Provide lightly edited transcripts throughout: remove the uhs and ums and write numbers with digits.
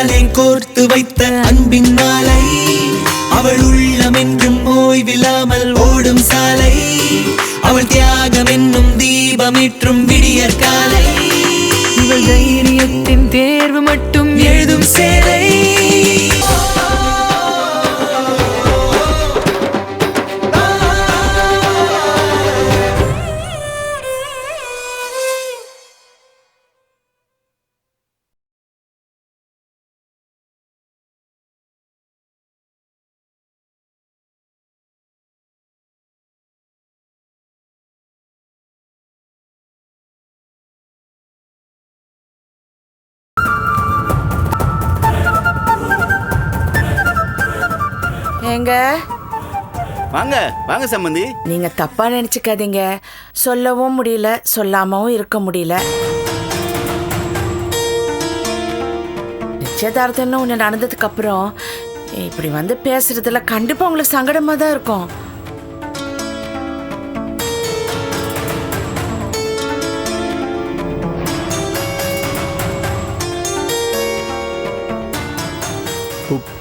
கண்ணாலே கோர்த்து வைத்த அன்பின் மாலை, அவள் உள்ளம் என்றும் ஓய்வில்லாமல் ஓடும் சாலை, அவள் தியாகம் என்னும் தீபமேற்றும் விடியற் காலை, இவள் தைரியத்தின் தேர்வு மட்டும் எழுதும் சேலை. ஏங்க வாங்க வாங்க சம்பந்தி. நீங்க தப்பா நினைச்சுக்காதீங்க, சொல்லவும் முடியல சொல்லாமவும் இருக்க முடியல. நிச்சயதார்த்தம்னு ஒண்ணு நடந்ததுக்கு அப்புறம் இப்படி வந்து பேசுறதுல கண்டிப்பா உங்களுக்கு சங்கடமா தான் இருக்கும்.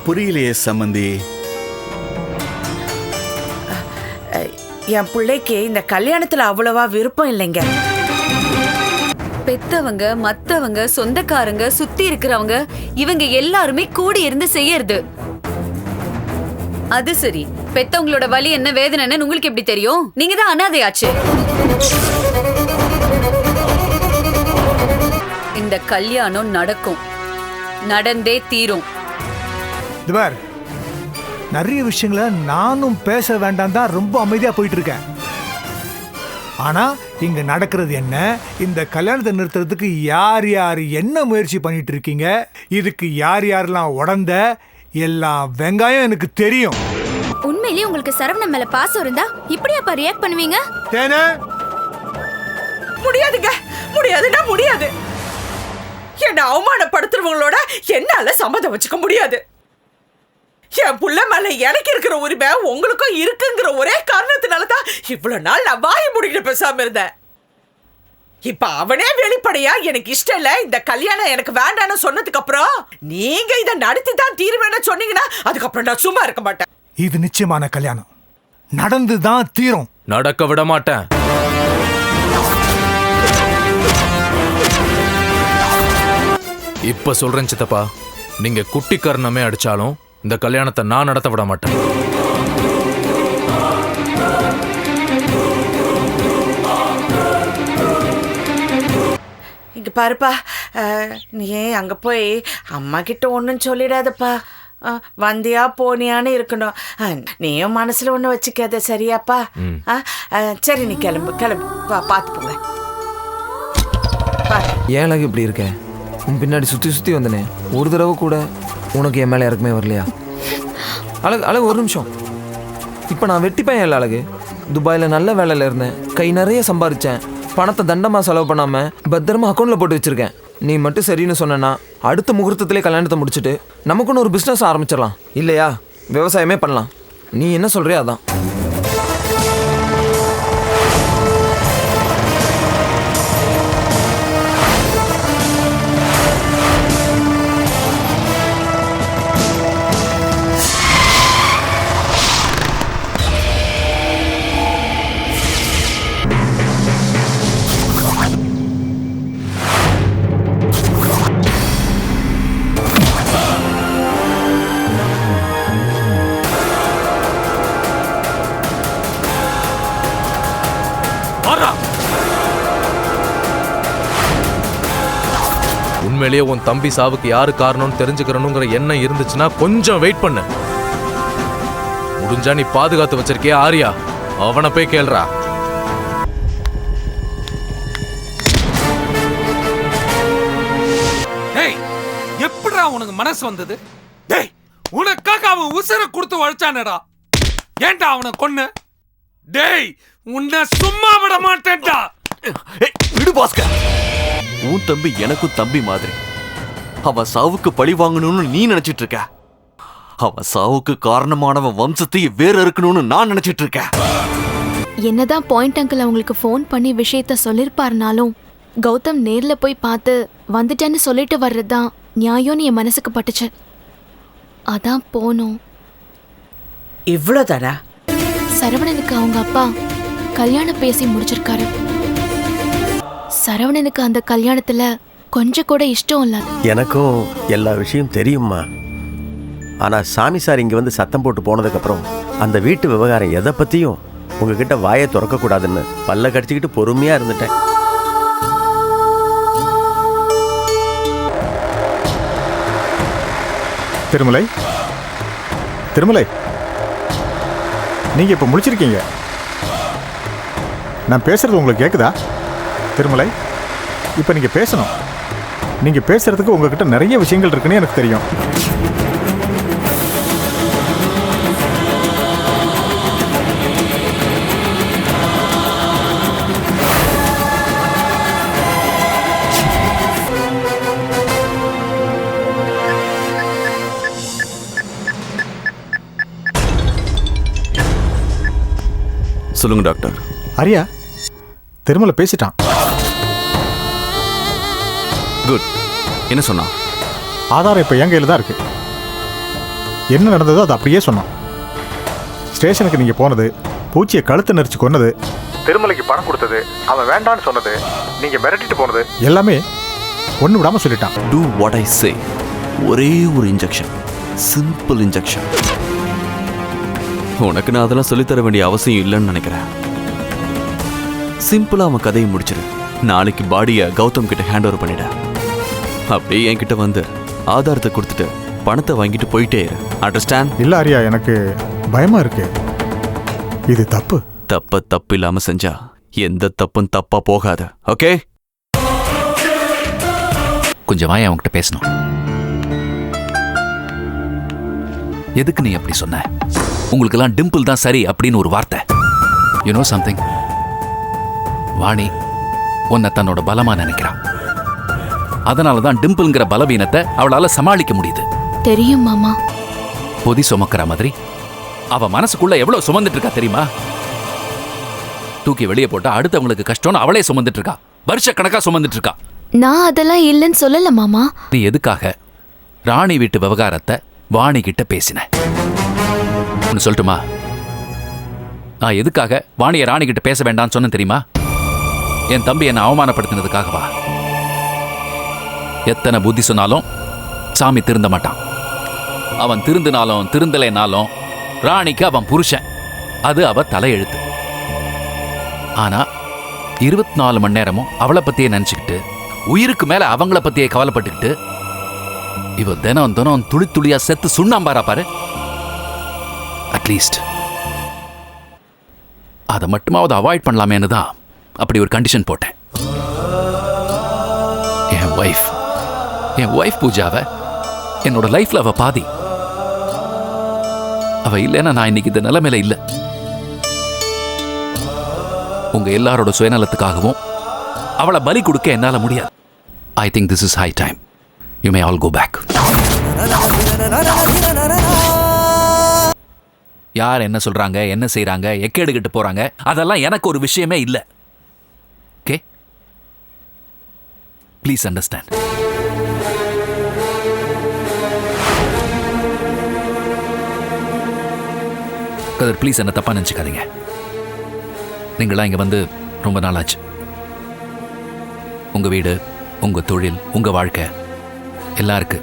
புரியலையே சம்பந்தி. என் பிள்ளைக்கு இந்த கல்யாணத்துல அவ்வளவா விருப்பம் இல்லைங்க. பெத்தவங்க, மத்தவங்க, சொந்தக்காரங்க, சுத்தி இருக்கிறவங்க இவங்க எல்லாருமே கூடி இருந்து செய்யறது. அது சரி, பெத்தவங்களோட வலி என்ன வேதனைன்னு உங்களுக்கு எப்படி தெரியும்? நீங்க தான் அனாதையாச்சு. இந்த கல்யாணம் நடக்கும், நடந்தே தீரும். நிறைய விஷயங்களை நானும் பேச வேண்டாம் தான் ரொம்ப அமைதியா போயிட்டு இருக்கேன். ஆனா இங்க நடக்கிறது என்ன, இந்த கல்யாணத்தை நிறுத்துறதுக்கு யார் யார் என்ன முயற்சி பண்ணிட்டு இருக்கீங்க, இதுக்கு யார் யாரெல்லாம் உடந்த எல்லாம் வெங்காயம் எனக்கு தெரியும். உண்மையிலேயே உங்களுக்கு சரவணன் மேல பாசம் இருந்தா இப்படியாப்பா ரியாக்ட் பண்ணுவீங்க? தேனே, முடியாதுங்க, முடியாதுன்னா முடியாது. என்ன அவமானப்படுத்துறவங்களோட என்னால சம்மதம் வச்சுக்க முடியாது. என் புள்ள மேல எனக்கு இருக்கிற உரிமை உங்களுக்கும் இருக்குங்கிற ஒரே காரணத்தினாலதான் இவ்வளவு நாள் நான் வாயை முடிக்கிட்டு பேசாம இருந்தேன். இப்ப அவனே வெளிப்படையா எனக்கு இஷ்டம் இல்ல, இந்த கல்யாணம் எனக்கு வேண்டான்னு சொன்னதுக்கு அப்புறம் நீங்க இதை நடத்தி தான் தீருவேன்னு சொன்னீங்கன்னா அதுக்கப்புறம் நான் சும்மா இருக்க மாட்டேன். இது நிச்சயமான கல்யாணம், நடந்துதான் தீரும். நடக்க விட மாட்டேன். இப்ப சொல்றேன் சித்தப்பா, நீங்க குட்டி கர்ணமே அடிச்சாலும் இந்த கல்யாணத்தை நான் நடத்த விட மாட்டேன். இங்க பாருப்பா, நீ அங்க போய் அம்மா கிட்ட ஒன்னும் சொல்லிடாதப்பா. வந்தியா போனியான்னு இருக்கணும். நீயும் மனசுல ஒண்ணு வச்சுக்காத, சரியாப்பா? சரி, நீ கிளம்பு கிளம்பு, பார்த்து போங்க. ஏன் அழகு இப்படி இருக்க? உன் பின்னாடி சுற்றி சுற்றி வந்தனே, ஒரு தடவை கூட உனக்கு என் மேலே இறக்குமே வரலையா? அழகு அழகு, ஒரு நிமிஷம். இப்போ நான் வெட்டி பையன் இல்லை அழகு. துபாயில் நல்ல வேலையில் இருந்தேன், கை நிறைய சம்பாதிச்சேன், பணத்தை தண்டமாக செலவு பண்ணாமல் பத்திரமா அக்கௌண்ட்டில் போட்டு வச்சுருக்கேன். நீ மட்டும் சரின்னு சொன்னா அடுத்த முகூர்த்தத்திலே கல்யாணத்தை முடிச்சுட்டு நமக்குன்னு ஒரு பிஸ்னஸ் ஆரம்பிச்சிடலாம், இல்லையா? விவசாயமே பண்ணலாம். நீ என்ன சொல்கிறியா அதான். உண்மையிலேயே உன் தம்பி சாவுக்கு யாரு காரணம்னு தெரிஞ்சுக்கிறனுங்கிற எண்ணம் இருந்துச்சுன்னா கொஞ்சம் வெயிட் பண்ணு. முடிஞ்சா நீ பாதுகாத்து வச்சிருக்கியா ஆரியா, அவனை போய் கேள்றா. எப்படிடா உனக்கு மனசு வந்தது? டேய், உனக்காக அவன் உசுர கொடுத்து உழைச்சானடா, ஏன்டா அவனை கொன்னு? டேய், உன்னை சும்மா விட மாட்டேன்டா. விடு பாஸ்கர், உன் தம்பி எனக்கும் தம்பி மாதிரி. அவன் சாவுக்கு பழி வாங்கணும்னு நீ நினைச்சிட்டு இருக்க, அவன் சாவுக்கு காரணமானவன் வம்சத்தையே வேற இருக்கணும்னு நான் நினைச்சிட்டு இருக்கேன். என்னதான் பாயிண்ட் அங்கிள் அவங்களுக்கு ஃபோன் பண்ணி விஷயத்த சொல்லிருப்பாருனாலும் கௌதம் நேர்ல போய் பார்த்து வந்துட்டேன்னு சொல்லிட்டு வர்றதுதான் நியாயம்னு என் மனசுக்கு பட்டுச்சு. அதான் போனோம். இவ்வளவுதானா? சரவணனுக்கு அவங்க அப்பா கல்யாணம் பேசி முடிச்சிருக்காரு. சரவணனுக்கு அந்த கல்யாணத்துல கொஞ்சம் கூட இஷ்டம் இல்ல. எனக்கும் எல்லா விஷயம் தெரியுமா. ஆனா சாமி சார் இங்க வந்து சத்தம் போட்டு போனதுக்கப்புறம் அந்த வீட்டு விவகாரம் எதை பத்தியும் உங்ககிட்ட வாயை திறக்க கூடாதுன்னு பல்ல கடிச்சுக்கிட்டு பொறுமையா இருந்துட்டேன். திருமலை, திருமலை, நீங்க இப்ப முடிச்சிருக்கீங்க. நான் பேசுறது உங்களுக்கு கேக்குதா? திருமலை, இப்ப நீங்க பேசணும். நீங்க பேசுறதுக்கு உங்ககிட்ட நிறைய விஷயங்கள் இருக்குன்னு எனக்கு தெரியும். சொல்லுங்க டாக்டர். அரியா, திருமலை பேசிட்டான். குட். என்ன சொன்னா? ஆதாரம் இப்ப என் கையில தான் இருக்கு. என்ன நடந்ததோ அது அப்படியே சொன்னான். ஸ்டேஷனுக்கு நீங்க போனது, பூச்சியை கழுத்து நெரிச்சு கொன்னது, திருமலைக்கு பணம் கொடுத்தது, அவன் வேண்டான்னு சொன்னது, நீங்க மிரட்டிட்டு போனது எல்லாமே ஒண்ணு விடாம சொல்லிட்டான். Do what I say. ஒரே ஒரு இன்ஜெக்ஷன், சிம்பிள் இன்ஜெக்ஷன். உனக்கு நான் அதெல்லாம் சொல்லித்தர வேண்டிய அவசியம் இல்லைன்னு நினைக்கிறேன். சிம்பிளா அவன் கதையை முடிச்சிரு. நாளைக்கு பாடியை கௌதம் கிட்ட ஹேண்ட் ஓவர் பண்ணிட. அப்படியே என்கிட்ட வந்து ஆதாரத்தை கொடுத்துட்டு பணத்தை வாங்கிட்டு போயிட்டே இரு. அண்டர்ஸ்டாண்ட்? இல்ல அரியா, எனக்கு பயமா இருக்கு. இது தப்பு. தப்பு இல்லாம செஞ்சா எந்த தப்பும் தப்பா போகாது. ஓகே? கொஞ்சம் வாய் அவன்கிட்ட பேசணும். எதுக்கு நீ அப்படி சொன்ன? உங்களுக்கெல்லாம் டிம்பிள் தான் சரி அப்படின்னு ஒரு வார்த்தை. You know something? வாணி உன்னை தன்னோட பலமா நினைக்கிறா. அதனாலதான் டிம்பிள்ங்கிற பலவீனத்தை அவளால சமாளிக்க முடியுது. தெரியும் மாமா. பொதி சுமக்கிற மாதிரி அவ மனசுக்குள்ள எவ்வளவு சுமந்துட்டு இருக்கா தெரியுமா? தூக்கி வெளியே போட்டா அடுத்தவங்களுக்கு கஷ்டம்னு அவளே சுமந்துட்டு இருக்கா. வருஷ கணக்கா சுமந்துட்டு இருக்கா. நான் அதெல்லாம் இல்லைன்னு சொல்லல மாமா. நீ எதுக்காக ராணி வீட்டு விவகாரத்தை வாணி கிட்ட பேசின? சொல்லட்டுமா? நான் எதுக்காக வாணியை ராணி கிட்ட பேச வேண்டாம்னு சொன்ன தெரியுமா? என் தம்பி என்னை அவமானப்படுத்தினதுக்காகவா? எத்தனை புத்தி சொன்னாலும் சாமி திருந்த மாட்டான். அவன் திருந்தினாலும் திருந்தலைனாலும் ராணிக்கு அவன் புருஷன். அது அவ தலையெழுத்து. ஆனா 24 மணி நேரமும் அவளை பத்தியே நினைச்சுக்கிட்டு, உயிருக்கு மேல அவங்கள பத்தியே கவலைப்பட்டுக்கிட்டு, இவ தினம் தினம் துளி துளியா செத்து சுண்ணாம்பாரா பாரு. அட்லீஸ்ட் அதை மட்டுமாவது அவாய்ட் பண்ணலாமேன்னு தான் அப்படி ஒரு கண்டிஷன் போட்டேன். என் ஒய்ஃப் பூஜாவை என்னோட லைஃப்ல அவ பாதி. அவ இல்லைன்னா நான் இன்னைக்கு இந்த நிலைமையில இல்லை. உங்க எல்லாரோட சுயநலத்துக்காகவும் அவளை பலி கொடுக்க என்னால முடியாது. I think this is high time. You may all go back. யார் என்ன சொல்றாங்க, என்ன செய்யறாங்க, எக்கேடுகிட்டு போறாங்க, அதெல்லாம் எனக்கு ஒரு விஷயமே இல்லை. ஓகே? Please understand. கதர், ப்ளீஸ் என்ன தப்பா நினைச்சுக்காதீங்க. நீங்களா இங்க வந்து ரொம்ப நாளாச்சு. உங்க வீடு, உங்க தொழில், உங்க வாழ்க்கை எல்லாம் இருக்கு.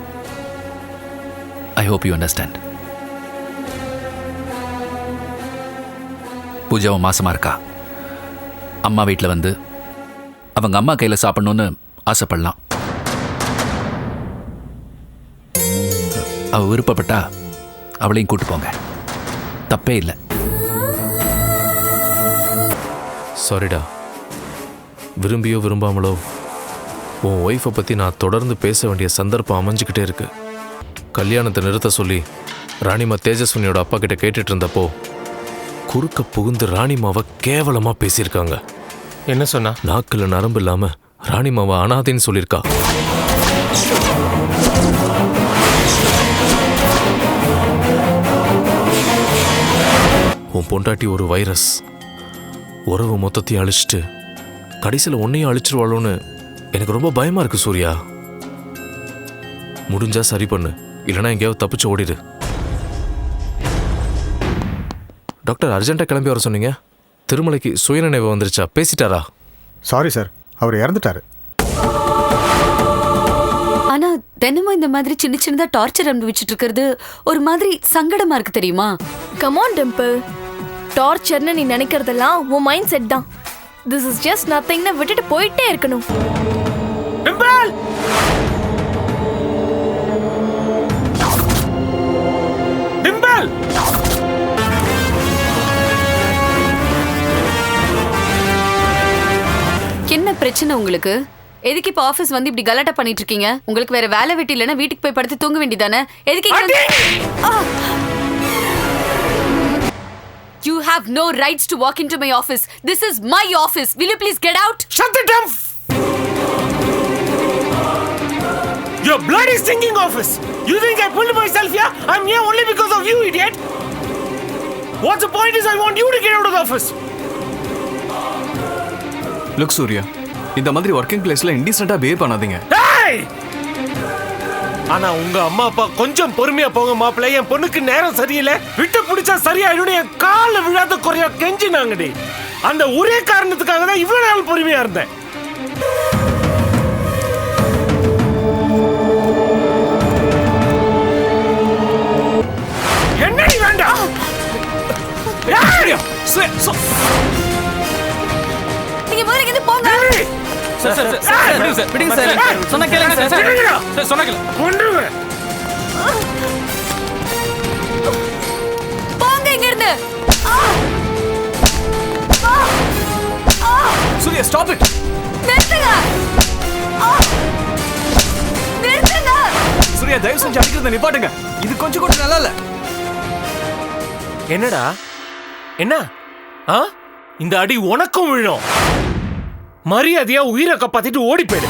I hope you understand. பூஜாவும் மாசமா இருக்கா. அம்மா வீட்டில் வந்து அவங்க அம்மா கையில் சாப்பிடணும்னு ஆசைப்படலாம். அவ விருப்பப்பட்டா அவளையும் கூட்டு போங்க. தப்பே இல்லை. சாரிடா. விரும்பியோ விரும்பாமலோ உன் ஒய்ஃபை பற்றி நான் தொடர்ந்து பேச வேண்டிய சந்தர்ப்பம் அமைஞ்சுக்கிட்டே இருக்கு. கல்யாணத்தை நிறுத்த சொல்லி ராணிமா தேஜஸ்வினியோட அப்பா கிட்ட கேட்டுட்டு இருந்தப்போ குறுக்க புகுந்து ராணிமாவை கேவலமா பேசியிருக்காங்க. என்ன சொன்னா? நாக்குல நரம்பு இல்லாம ராணிமாவை அனாதைன்னு சொல்லியிருக்கா. உன் பொண்டாட்டி ஒரு வைரஸ். உறவு மொத்தத்தையும் அழிச்சிட்டு கடைசியில் உன்னையும் அழிச்சிருவாளோன்னு எனக்கு ரொம்ப பயமா இருக்கு சூர்யா. முடிஞ்சா சரி பண்ணு, இல்லைன்னா எங்கேயாவது தப்பிச்சு ஓடிடு. டாக்டர் அர்ஜென்ட்டாக கிளம்பி வர சொன்னீங்க. திருமலைக்கு சுயநினைவு வந்துருச்சா? பேசிட்டாரா? சாரி சார், அவர் இறந்துட்டாரு. ஆனா தினமும் இந்த மாதிரி சின்ன சின்னதா டார்ச்சர் அனுபவிச்சுட்டு இருக்கிறது ஒரு மாதிரி சங்கடமா இருக்கு தெரியுமா? கமான் டிம்பிள், டார்ச்சர்னு நீ நினைக்கிறதெல்லாம் உன் மைண்ட் செட் தான். திஸ் இஸ் ஜஸ்ட் நத்திங்னு விட்டுட்டு போயிட்டே இருக்கணும். டிம்பிள் டிம்பிள் என்ன பிரச்சனை உங்களுக்கு? எதுக்கு இப்ப ஆபீஸ் வந்து இப்படி கலாட்டா பண்ணிட்டு இருக்கீங்க? உங்களுக்கு வேற வேலை வெட்டி இல்லைன்னா வீட்டுக்கு போய் படுத்து தூங்க வேண்டியதானே? எதுக்கு You have no rights to walk into my office. This is my office. Will you please get out? Shut the damn Your bloody stinking office. You think I pulled myself here? I'm here only because of you, idiot. What's the point is I want you to get out of the office. Look Surya, இந்த மாதிரி working பிளேஸ்ல இன்டிசென்ட்டா behave பண்ணாதீங்க. ஆனா உங்க அம்மா அப்பா கொஞ்சம் பொறுமையா போங்க மாப்பிள்ளை. என் பொண்ணுக்கு நேரம் சரியில்லை, விட்டு பிடிச்சா சரியாயிடும். என் காலில் விழாத குறையா கெஞ்சினாங்கடி. அந்த ஒரே காரணத்துக்காக தான் இவ்வளவு நாள் பொறுமையா இருந்தேன். என்னடி வேண்டாம்? நீங்க முதல்ல இங்க போங்க. போங்க இங்க இருந்து. Surya, stop it. நிறுத்துங்க. நிறுத்துங்க. சூர்யா, தயவு செஞ்சு அடிக்கிறத நிப்பாட்டுங்க. இது கொஞ்சம் கூட நல்லா இல்ல. என்னடா என்ன? இந்த அடி உனக்கும் விழும். மரியாதையா உயிரை காப்பாத்திட்டு ஓடி போயிடு.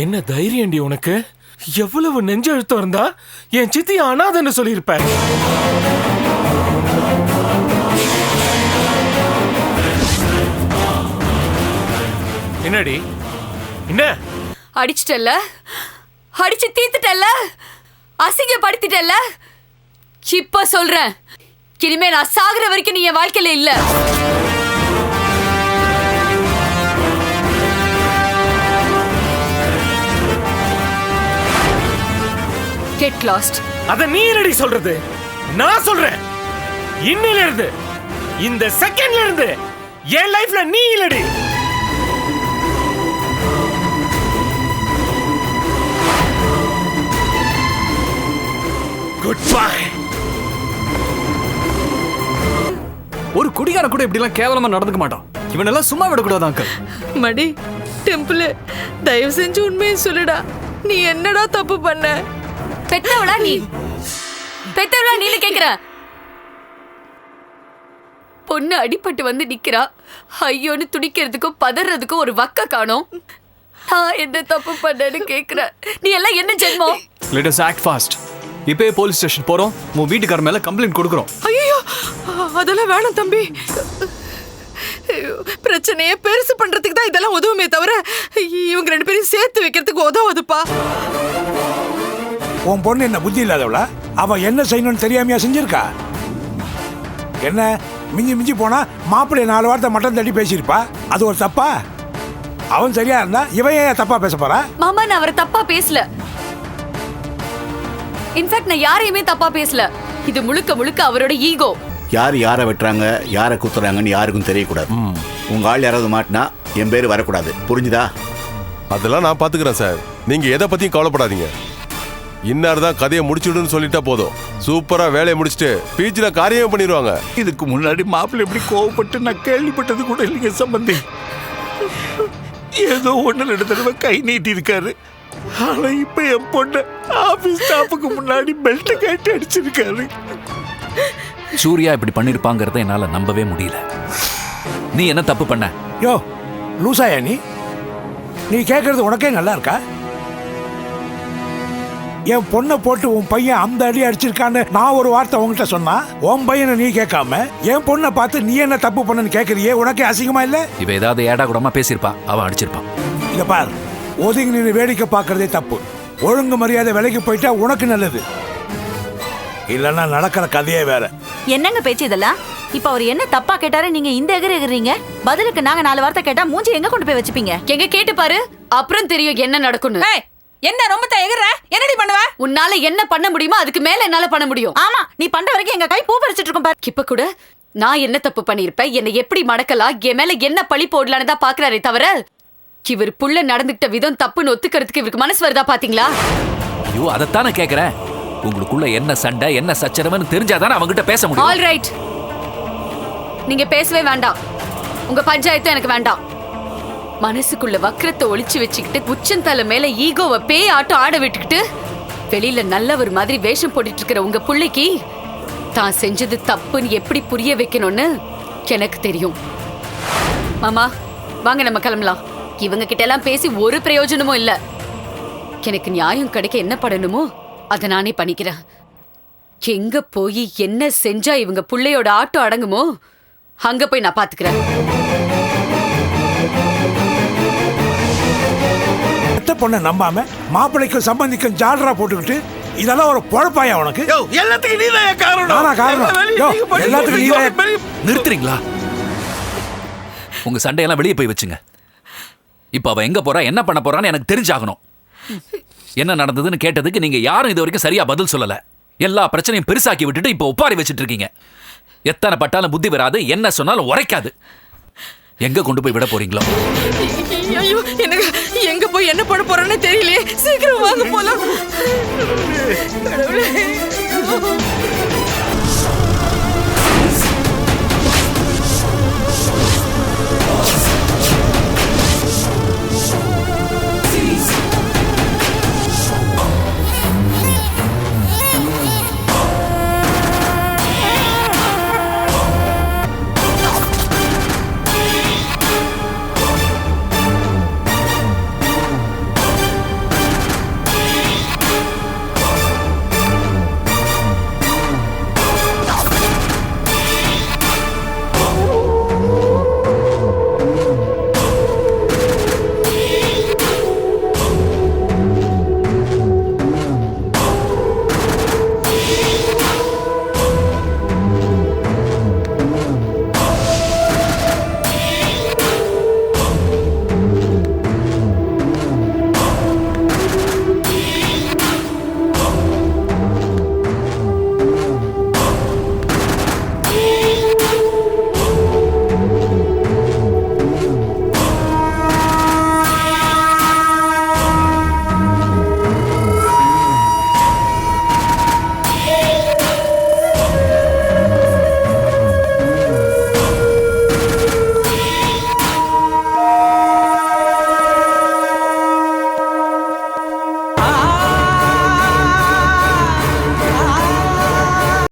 என்ன தைரியம்டி உனக்கு? எவ்வளவு நெஞ்செழுத்தம் இருந்தா என் சித்தி அனாதன்னு சொல்லியிருப்ப. என்னடி என்ன? அடிச்சிட்டல்ல, அடிச்சு தீத்துட்டல்ல, அசிங்கப்படுத்திட்டல்ல. இப்ப சொல்றேன், இனிமே நான் சாகுற வரைக்கும் நீ என் வாழ்க்கையில இல்ல. Get lost. அத நீ என்னடி சொல்றது? நான் சொல்றேன், இன்னில இருந்து, இந்த செகண்ட்ல இருந்து என் லைஃப்ல நீ இல்லடி. Good bye. ஒரு குடிகார கூட இப்படி எல்லாம் கேவலமா நடந்துக்க மாட்டான். இவனெல்லாம் சும்மா விடக்கூடாது அங்கிள். மடி, டெம்பிள், தயவு செஞ்சு உண்மையை சொல்லுடா. நீ என்னடா தப்பு பண்ண? பெத்தவளா நீ? பெத்தவளா நீன்னு கேக்குறேன். பொண்ணு அடிபட்டு வந்து நிக்கிறா, ஐயோன்னு துடிக்கிறதுக்கும் பதறதுக்கும் ஒரு வக்க காணோம். நான் என்ன தப்பு பண்ணேன்னு கேக்குறேன். நீ எல்லாம் என்ன ஜென்மம்? Let us act fast. இப்பவே போலீஸ் ஸ்டேஷன் போறோம். உன் வீட்டுக்கார மேல கம்ப்ளைண்ட் கொடுக்குறோம். ஐயோ, அதெல்லாம் வேணாம் தம்பி. பிரச்சனையை பெருசு பண்றதுக்கு தான் இதெல்லாம் உதவுமே தவிர இவங்க ரெண்டு பேரும் சேர்த்து வைக்கிறதுக்கு உதவுதுப்பா. உன் பொண்ணு என்ன புத்தி இல்லாதவளா? அவ என்ன செய்யணும்னு தெரியாமையா செஞ்சிருக்கா? என்ன மிஞ்சி மிஞ்சி போனா மாப்பிள்ளை 4 வார்த்தை மட்டம் தட்டி பேசியிருப்பா. அது ஒரு தப்பா? அவன் சரியா இருந்தா இவன் ஏன் தப்பா பேச போறா? மாமா, நான் அவரை தப்பா பேசல. இன்ஃபேக்ட் நான் யாரையுமே தப்பா பேசல. இது முழுக்க முழுக்க அவரோட ஈகோ. யார் யாரை வெட்டுறாங்க, யாரை குத்துறாங்கன்னு யாருக்கும் தெரியக்கூடாது. உங்க ஆள் யாராவது மாட்டினா என் பேர் வரக்கூடாது. புரிஞ்சுதா? அதெல்லாம் நான் பாத்துக்கிறேன் சார். நீங்க எதை பத்தியும் கவலைப்படாதீங்க. இன்னார் தான் கதையை முடிச்சுடுன்னு சொல்லிட்டா போதும். சூப்பரா வேலையை முடிச்சுட்டு பீச்சில் காரியமே பண்ணிடுவாங்க. இதுக்கு முன்னாடி மாப்பிள்ளை எப்படி கோவப்பட்டு நான் கேள்விப்பட்டது கூட இல்லைங்க சம்பந்தி. ஏதோ 1-2 தடவை கை நீட்டி இருக்காரு. ஆனா இப்ப என் பொண்ணு ஆபீஸ் ஸ்டாஃபுக்கு முன்னாடி பெல்ட் கட்டி அடிச்சிருக்காரு. சூர்யா இப்படி பண்ணிருப்பாங்கிறத என்னால நம்பவே முடியல. நீ என்ன தப்பு பண்ண? யோ லூசாயா நீ? நீ கேட்கறது உனக்கே நல்லா இருக்கா? என் பொண்ணை போட்டு உன் பையன் அந்த அடி அடிச்சிருக்கான்னு நான் ஒரு வார்த்தை உங்ககிட்ட சொன்னா உன் பையனை நீ கேட்காம என் பொண்ணை பார்த்து நீ என்ன தப்பு பண்ணன்னு கேட்கறியே, உனக்கே அசிங்கமா இல்ல? இவ ஏதாவது ஏடா கூடமா பேசியிருப்பா, அவன் அடிச்சிருப்பான். இங்க பார், ஒதுங்கி நின்று வேடிக்கை பார்க்கறதே தப்பு. ஒழுங்கு மரியாதை விலைக்கு போயிட்டா உனக்கு நல்லது, இல்லைன்னா நடக்கிற கதையே வேற. என்னங்க பேச்சு இதெல்லாம்? இப்ப அவர் என்ன தப்பா கேட்டாரு, நீங்க இந்த எகிறீங்க? பதிலுக்கு நாங்க 4 வார்த்தை கேட்டா மூஞ்சி எங்க கொண்டு போய் வச்சுப்பீங்க? எங்க கேட்டு பாரு, அப்புறம் தெரியும் என்ன நடக்கும்னு. என்ன ரொம்ப எகிற? என்னடி பண்ணுவ? உன்னால என்ன பண்ண முடியுமோ அதுக்கு மேல என்னால பண்ண முடியும். ஆமா, நீ பண்ற வரைக்கும் எங்க கை பூ பறிச்சிட்டு இருக்கும் பாரு. இப்ப கூட நான் என்ன தப்பு பண்ணிருப்பேன், என்னை எப்படி மடக்கலாம், என் மேல என்ன பழி போடலான்னு தான் பாக்குறாரே தவிர இவர் புள்ள நடந்துகிட்ட விதம் தப்புன்னு ஒத்துக்கிறதுக்கு இவருக்கு மனசு வருதா பாத்தீங்களா? ஐயோ, அதைத்தானே கேக்குறேன். உங்களுக்குள்ள என்ன சண்டை என்ன சச்சரவுன்னு தெரிஞ்சாதானே அவங்ககிட்ட பேச முடியும். ஆல் ரைட், நீங்க பேசவே வேண்டாம். உங்க பஞ்சாயத்து எனக்கு வேண்டாம். மனசுக்குள்ள வக்கரத்தை ஒளிச்சு வச்சுக்கிட்டு உச்சந்தலை மேல ஈகோவை பேய் ஆட்டம் ஆட விட்டுக்கிட்டு வெளியில நல்லவர் மாதிரி வேஷம் போட்டுட்டு இருக்கிற உங்க புள்ளைக்கு தான் செஞ்சது தப்புன்னு எப்படி புரிய வைக்கணும்னு எனக்கு தெரியும். மாமா வாங்க நம்ம கிளம்பலாம். இவங்க கிட்ட எல்லாம் பேசி ஒரு பிரயோஜனமும் இல்ல. எனக்கு நியாயம் கிடைக்க என்ன பண்ணணுமோ அதை நானே பண்ணிக்கிறேன். எங்க போய் என்ன செஞ்சா இவங்க புள்ளையோட ஆட்டம் அடங்குமோ அங்க போய் நான் பாத்துக்கிறேன். பொண்ணை நம்பாம மாப்பிள்ளைக்கும் சம்பந்திக்கும் ஜால்ரா போட்டுக்கிட்டு இதெல்லாம் ஒரு பொழப்பாயா உனக்கு? எல்லாத்துக்கும் நீதான் காரணம். நானா காரணம்? எல்லாத்துக்கும் நீதான். நிறுத்துறீங்களா? உங்க சண்டையெல்லாம் வெளியே போய் வச்சுங்க. இப்ப அவ எங்க போறா என்ன பண்ண போறான்னு எனக்கு தெரிஞ்சாகணும். என்ன நடந்ததுன்னு கேட்டதுக்கு நீங்க யாரும் இது வரைக்கும் சரியா பதில் சொல்லல. எல்லா பிரச்சனையும் பெருசாக்கி விட்டுட்டு இப்ப ஒப்பாரி வச்சுட்டு இருக்கீங்க. எத்தனை பட்டாலும் புத்தி வராது, என்ன சொன்னாலும் உரைக்காது. எங்க கொண்டு போய் விட போறீங்களோ? ஐயோ, எனக்கு எங்க போய் என்ன பண்ண போறேன்னு தெரியலையே. சீக்கிரம் வாங்க போலாம்.